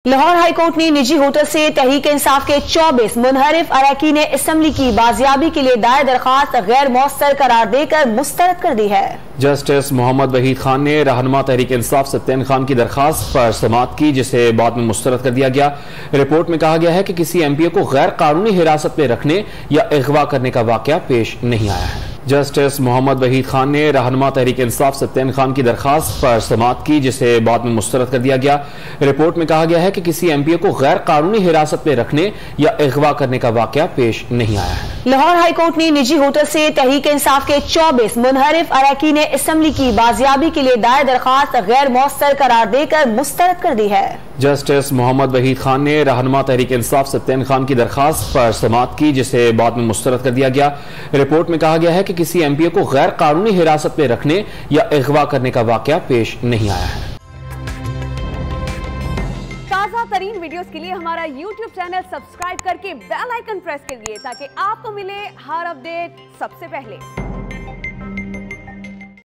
Lahore high court ने निजी hotel से तहरीक इंसाफ के 24 मुनहरिफ अरकान असम्बली की बाजियाबी के लिए दायर दरखास्त गैर मौसर करार देकर मुस्तरद कर दी है। जस्टिस मोहम्मद वहीद खान ने रहनुमा तहरीक इंसाफ सत्यान खान की दरखास्त पर समाअत की, जिसे बाद में मुस्तरद कर दिया गया। रिपोर्ट में कहा गया है कि किसी एमपीए को गैर कानूनी हिरासत में रखने या अगवा करने का वाकया पेश नहीं आया है। जस्टिस मोहम्मद वहीद खान ने रहनुमा तहरीक इंसाफ सत्यान खान की दरखास्त पर समाअत की, जिसे बाद में मुस्तरद कर दिया गया। रिपोर्ट में कहा गया है कि किसी एमपीए को गैर कानूनी हिरासत में रखने या अगवा करने का वाकया पेश नहीं आया है। लाहौर हाई कोर्ट ने निजी होटल से तहरीक इंसाफ के 24 मुनहरिफ अरकान असम्बली की बाजियाबी के लिए दायर दरखास्त गैर मौसर करार देकर मुस्तरद कर दी है। जस्टिस मोहम्मद वहीद खान ने रहनुमा तहरीक इंसाफ सत्यान खान की दरखास्त पर समाअत की, जिसे बाद में मुस्तरद कर दिया गया। रिपोर्ट में कहा गया है कि किसी एमपीए को गैर कानूनी हिरासत में रखने या अगवा करने का वाकया पेश नहीं आया है। ताज़ा तरीन वीडियोस के लिए हमारा YouTube चैनल सब्सक्राइब करके बेल आइकन प्रेस कीजिए ताकि आपको मिले हर अपडेट सबसे पहले।